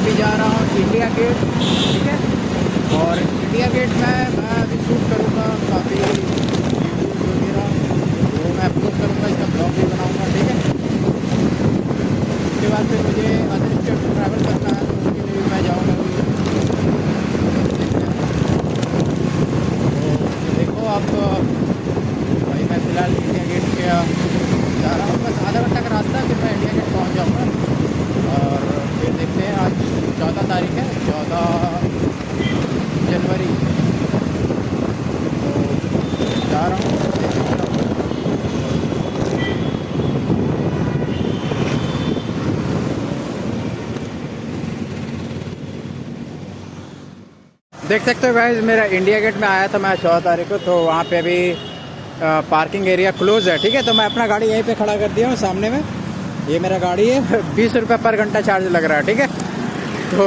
अभी जा रहा हूँ इंडिया गेट, ठीक है। और इंडिया गेट में मैं अभी शूट करूँगा काफ़ी वीडियोज़ वगैरह, तो मैं अपलोड करूँगा, इसका ब्लॉग भी बनाऊँगा, ठीक है। उसके बाद फिर मुझे अदर स्टेट ट्रैवल करना है, तो उसके लिए भी मैं जाऊँगा। तो देखो आप भाई, मैं फ़िलहाल इंडिया गेट के जा रहा हूँ, बस आधा घंटा का रास्ता है, फिर मैं इंडिया गेट पहुँच जाऊँगा। और फिर देखते हैं, आज 14 तारीख है, 14 जनवरी, तो जा रहा हूँ। देख सकते हो गाइस, मेरा इंडिया गेट में आया था मैं 14 तारीख को, तो वहाँ पे अभी पार्किंग एरिया क्लोज़ है, ठीक है। तो मैं अपना गाड़ी यहीं पे खड़ा कर दिया हूँ सामने में, ये मेरा गाड़ी है। 20 रुपये पर घंटा चार्ज लग रहा है, ठीक है। तो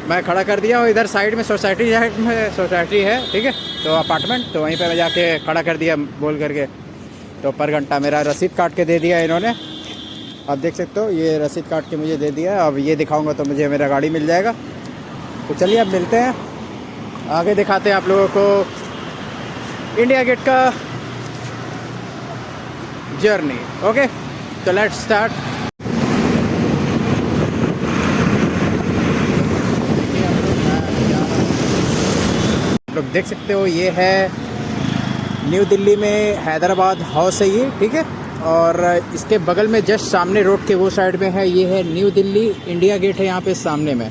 मैं खड़ा कर दिया हूँ, इधर साइड में सोसाइटी है, ठीक है, तो अपार्टमेंट, तो वहीं पे मैं जाके खड़ा कर दिया बोल करके। तो पर घंटा मेरा रसीद काट के दे दिया इन्होंने, आप देख सकते हो, ये रसीद काट के मुझे दे दिया। अब ये दिखाऊंगा तो मुझे मेरा गाड़ी मिल जाएगा। तो चलिए अब मिलते हैं, आगे दिखाते हैं आप लोगों को इंडिया गेट का जर्नी। ओके, तो लेट्स स्टार्ट। आप लोग देख सकते हो, ये है न्यू दिल्ली में हैदराबाद हाउस है ये, ठीक है। और इसके बगल में जस्ट सामने रोड के वो साइड में है, ये है न्यू दिल्ली इंडिया गेट है यहाँ पे सामने में।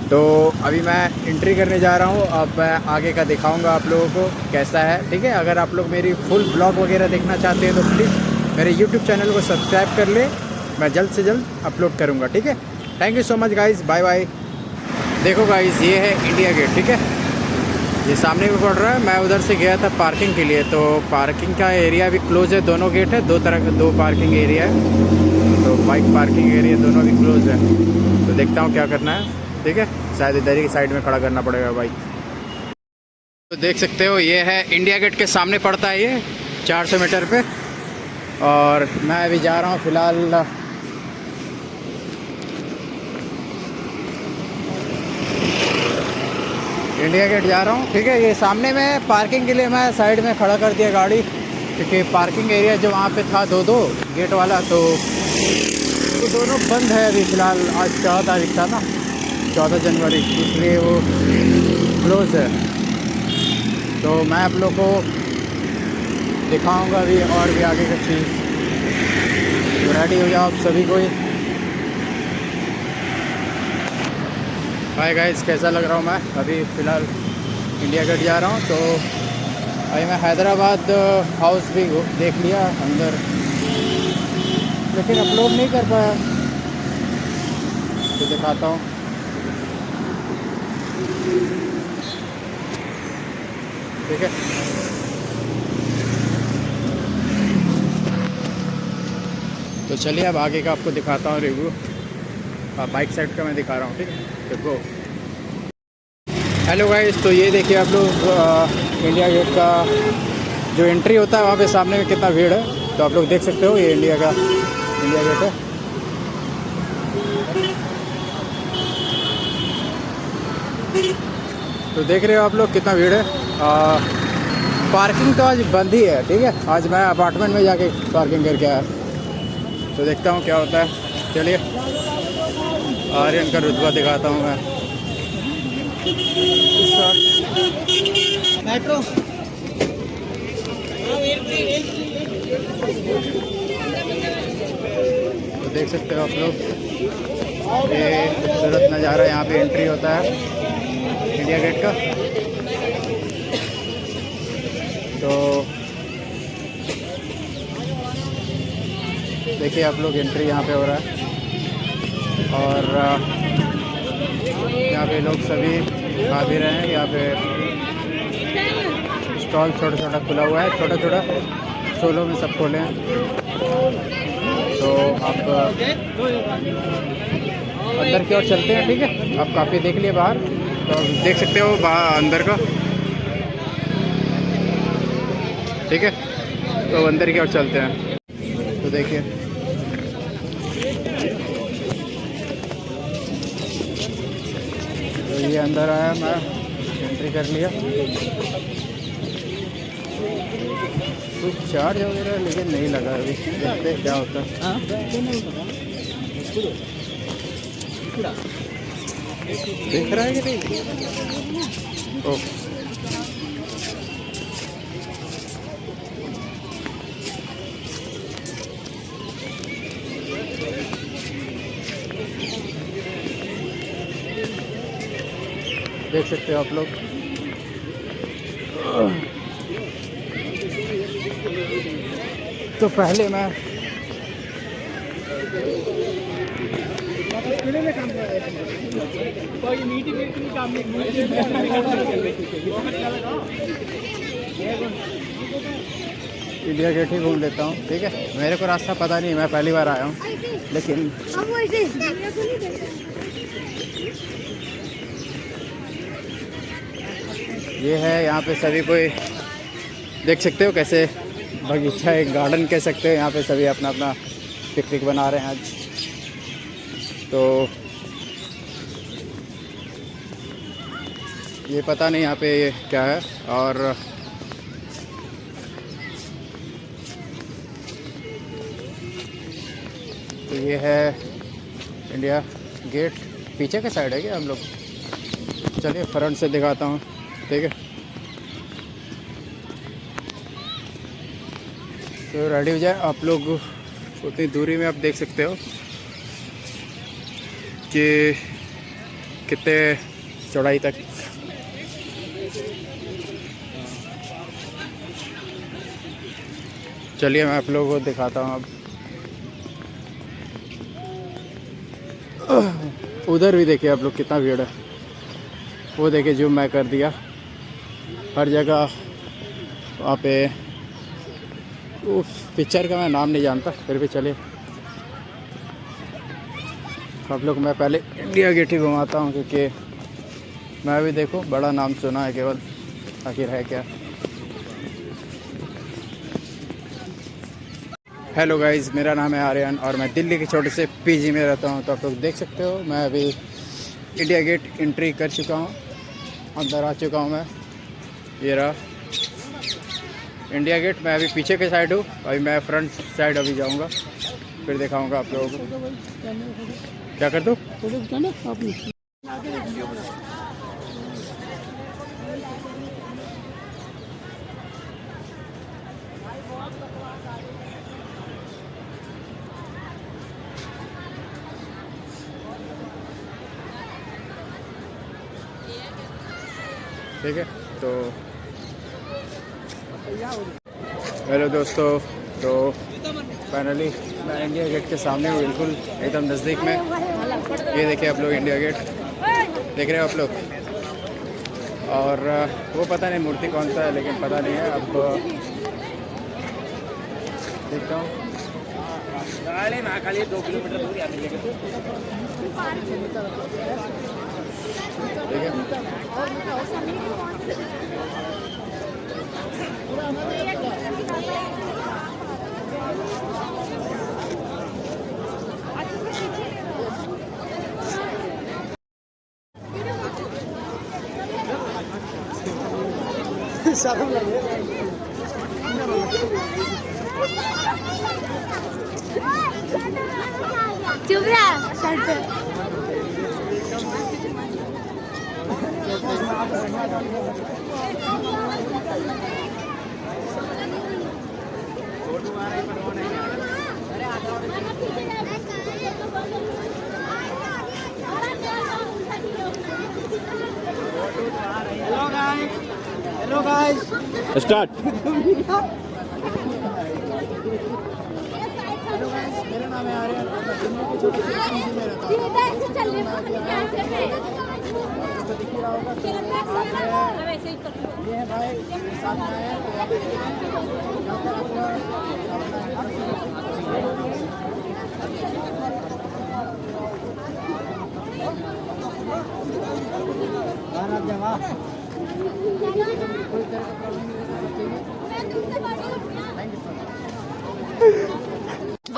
तो अभी मैं एंट्री करने जा रहा हूँ, अब मैं आगे का दिखाऊंगा आप लोगों को कैसा है, ठीक है। अगर आप लोग मेरी फुल ब्लॉग वगैरह देखना चाहते हैं तो प्लीज़ मेरे यूट्यूब चैनल को सब्सक्राइब कर ले, मैं जल्द से जल्द अपलोड करूँगा, ठीक है। Thank you so much guys, bye bye. देखो गाइज़, ये है इंडिया गेट, ठीक है, ये सामने भी पड़ रहा है। मैं उधर से गया था पार्किंग के लिए, तो पार्किंग का एरिया भी क्लोज़ है, दोनों गेट है, दो तरह के दो पार्किंग एरिया है, तो बाइक पार्किंग एरिया दोनों भी क्लोज़ है। तो देखता हूँ क्या करना है, ठीक है। शायद इधर ही साइड में खड़ा करना पड़ेगा बाइक। तो देख सकते हो, ये है इंडिया गेट के सामने पड़ता है ये 400 मीटर पे। और मैं अभी जा रहा हूँ फ़िलहाल इंडिया गेट जा रहा हूँ, ठीक है। ये सामने में पार्किंग के लिए मैं साइड में खड़ा कर दिया गाड़ी, क्योंकि पार्किंग एरिया जो वहाँ पे था दो गेट वाला, तो दोनों बंद है अभी फ़िलहाल। आज 14 तारीख था ना, 14 जनवरी, इसलिए वो क्लोज़ है। तो मैं आप लोग को दिखाऊंगा अभी और भी आगे का चीज़। तो रेडी हो जाओ आप सभी कोई। हाय गाइस, कैसा लग रहा हूँ मैं? अभी फ़िलहाल इंडिया गेट जा रहा हूँ, तो अभी मैं हैदराबाद हाउस भी देख लिया अंदर, लेकिन अपलोड नहीं कर पाया, तो दिखाता हूँ। ठीक है, तो चलिए अब आगे का आपको दिखाता हूँ रिव्यू। बाइक साइड का मैं दिखा रहा हूँ, ठीक है। देखो, हेलो गाइस, तो ये देखिए आप लोग इंडिया गेट का जो एंट्री होता है वहाँ पे सामने में कितना भीड़ है, तो आप लोग देख सकते हो, ये इंडिया गेट है। तो देख रहे हो आप लोग कितना भीड़ है। पार्किंग तो आज बंद ही है, ठीक है। आज मैं अपार्टमेंट में जाके पार्किंग करके आया, तो देखता हूँ क्या होता है। चलिए आर्यन का रुतबा दिखाता हूँ मैं। मेट्रो तो देख सकते हो आप लोग, ये खूबसूरत नज़ारा, यहाँ पे एंट्री होता है इंडिया गेट का। तो देखिए आप लोग, एंट्री यहाँ पे हो रहा है, और यहाँ पे लोग सभी आ भी रहे हैं। यहाँ पे स्टॉल छोटा छोटा खुला हुआ है, छोटा छोटा सोलो में सब खोले हैं। तो आप अंदर की ओर चलते हैं, ठीक है। आप काफ़ी देख लिए बाहर, तो देख सकते हो बाहर अंदर का, ठीक है। तो अंदर की ओर चलते हैं, तो देखिए ये अंदर आया, मैं एंट्री कर लिया। कुछ चार्ज वगैरह लेकिन नहीं लगा अभी, देखते क्या होता है। दिख रहा है कि नहीं? ओके, देख सकते हो आप लोग। तो पहले मैं इंडिया गेट ही घूम लेता हूँ, ठीक है। मेरे को रास्ता पता नहीं, मैं पहली बार आया हूँ, लेकिन ये है यहाँ पे सभी कोई देख सकते हो कैसे बगीचा, एक गार्डन कह सकते हो। यहाँ पे सभी अपना अपना पिकनिक बना रहे हैं आज। तो ये पता नहीं यहाँ पे ये क्या है। और तो ये है इंडिया गेट, पीछे के साइड है क्या हम लोग? चलिए फ्रंट से दिखाता हूँ, ठीक है। तो रेडी हो जाए आप लोग। उतनी दूरी में आप देख सकते हो कि कितने चौड़ाई तक चलिए मैं आप लोगों को दिखाता हूँ अब। उधर भी देखिए आप लोग कितना भीड़ है, वो देखिए जूम मैं कर दिया। हर जगह वहाँ पे, उस पिक्चर का मैं नाम नहीं जानता, फिर भी चलिए आप लोग मैं पहले इंडिया गेट ही घुमाता हूँ, क्योंकि मैं भी देखो बड़ा नाम सुना है केवल, आखिर है क्या। हेलो गाइस, मेरा नाम है आर्यन और मैं दिल्ली के छोटे से पीजी में रहता हूँ। तो आप लोग देख सकते हो मैं अभी इंडिया गेट एंट्री कर चुका हूँ, अंदर आ चुका हूँ मैं। ये रहा इंडिया गेट। मैं अभी पीछे के साइड हूँ, अभी मैं फ्रंट साइड अभी जाऊँगा, फिर दिखाऊँगा आप लोगों को। क्या कर दूँ? ठीक है। तो हेलो दोस्तों, तो फाइनली मैं इंडिया गेट के सामने हूँ, बिल्कुल एकदम नज़दीक में। ये देखिए आप लोग इंडिया गेट देख रहे हो आप लोग। और वो पता नहीं मूर्ति कौन सा है, लेकिन पता नहीं है, अब देखता हूँ। ठीक है, चुप रहा शर्ट पे। Hello guys, start. मेरा नाम है आर्यन, मैं दिल्ली के छोटे से पीजी में रहता हूँ। दिख रहा होगा तो ये है भाई, साथ में आए हैं।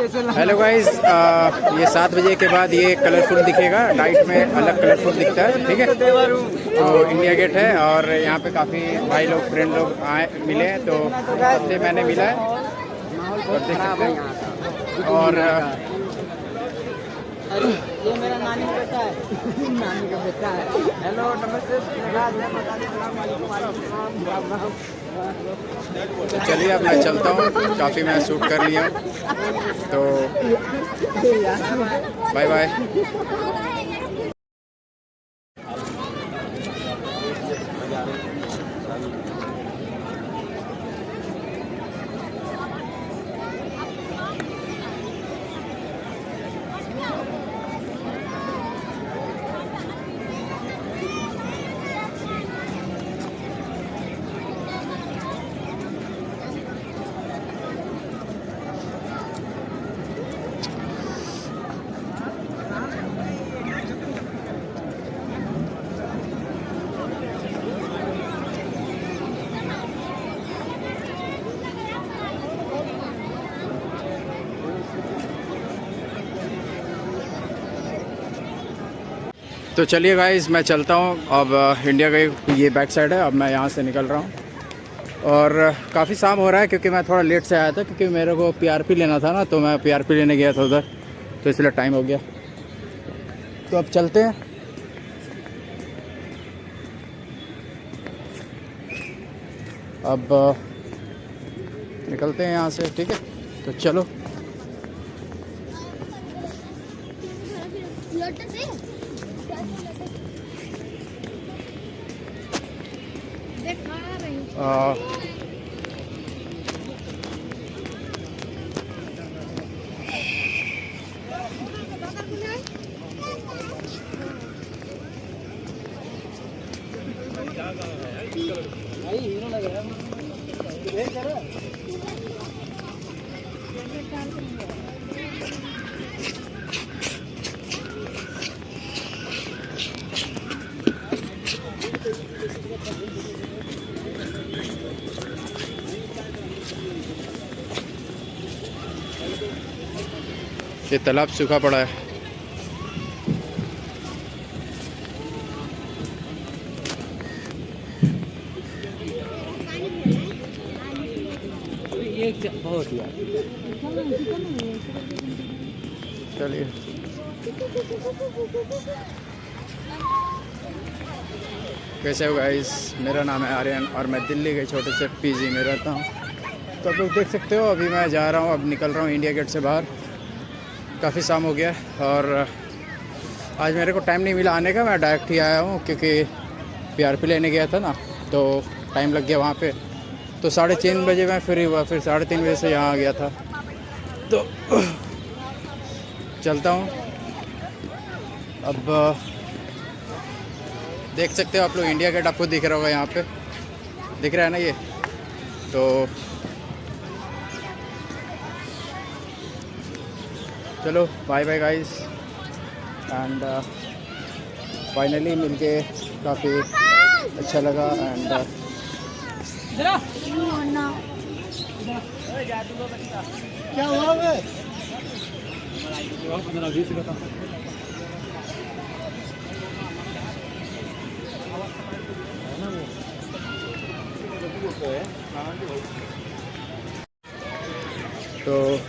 हेलो गाइस, ये 7 बजे के बाद ये कलरफुल दिखेगा, नाइट में अलग कलरफुल दिखता है, ठीक है। तो इंडिया गेट है और यहाँ पे काफ़ी भाई लोग फ्रेंड लोग आए मिले हैं, तो सबसे मैंने मिला है और देख सकते हैं। और ये मेरा नानी का बेटा है। नानी का बेटा है। हेलो नमस्ते। तो चलिए अब मैं चलता हूँ, काफ़ी मैं शूट कर लिया हूँ, तो बाय बाय। तो चलिए गाइस, मैं चलता हूँ अब। इंडिया का ये बैक साइड है, अब मैं यहाँ से निकल रहा हूँ और काफ़ी शाम हो रहा है क्योंकि मैं थोड़ा लेट से आया था, क्योंकि मेरे को पीआरपी लेना था ना, तो मैं पीआरपी लेने गया था उधर, तो इसलिए टाइम हो गया। तो अब चलते हैं। अब निकलते हैं यहाँ से, ठीक है। तो चलो। ये तालाब सूखा पड़ा है। बहुत ही चलिए। कैसे हो गाइस, मेरा नाम है आर्यन और मैं दिल्ली के छोटे से पीजी में रहता हूँ। तो आप लोग देख सकते हो, अभी मैं जा रहा हूँ, अब निकल रहा हूँ इंडिया गेट से बाहर। काफ़ी शाम हो गया और आज मेरे को टाइम नहीं मिला आने का, मैं डायरेक्ट ही आया हूँ क्योंकि पीआरपी लेने गया था ना, तो टाइम लग गया वहाँ पे। तो 3:30 बजे मैं फ्री हुआ, फिर 3:30 बजे से यहाँ आ गया था। तो चलता हूँ अब। देख सकते हो आप लोग, इंडिया गेट आपको दिख रहा होगा, यहाँ पे दिख रहा है ना ये। तो चलो bye bye guys, and finally मिलके काफ़ी अच्छा लगा। एंड क्या हुआ बे? तो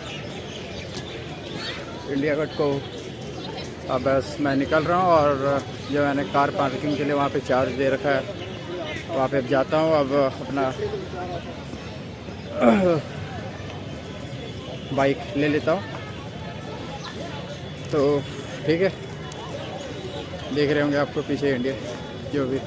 इंडिया गेट को अब बस मैं निकल रहा हूँ और जो मैंने कार पार्किंग के लिए वहाँ पे चार्ज दे रखा है, वहाँ पे अब जाता हूँ। अब अपना बाइक ले लेता हूँ। तो ठीक है, देख रहे होंगे आपको पीछे इंडिया जो भी।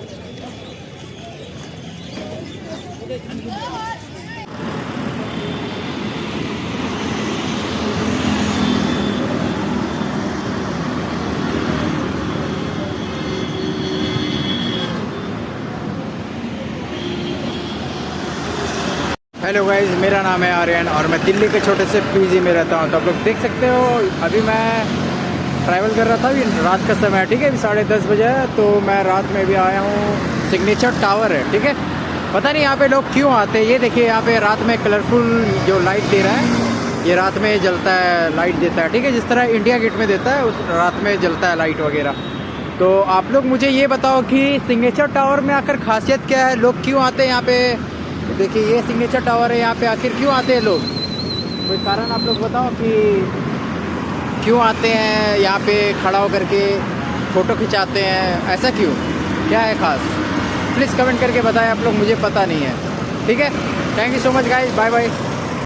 हेलो गाइस, मेरा नाम है आर्यन और मैं दिल्ली के छोटे से पीजी में रहता हूँ। तो आप लोग देख सकते हो, अभी मैं ट्रैवल कर रहा था, अभी रात का समय है, ठीक है। अभी 10:30 बजे है, तो मैं रात में भी आया हूँ। सिग्नेचर टावर है, ठीक है। पता नहीं यहाँ पे लोग क्यों आते हैं। ये देखिए, यहाँ पे रात में कलरफुल जो लाइट दे रहा है, ये रात में जलता है, लाइट देता है, ठीक है, जिस तरह इंडिया गेट में देता है, उस रात में जलता है लाइट वगैरह। तो आप लोग मुझे ये बताओ कि सिग्नेचर टावर में आकर खासियत क्या है, लोग क्यों आते हैं यहाँ पे। देखिए ये सिग्नेचर टावर है, यहाँ पे आखिर क्यों आते हैं लोग, कोई कारण आप लोग बताओ कि क्यों आते हैं यहाँ पे खड़ा होकर के फ़ोटो खिंचाते हैं, ऐसा क्यों, क्या है ख़ास, प्लीज़ कमेंट करके बताएं आप लोग, मुझे पता नहीं है। ठीक है, thank you so much guys, bye bye.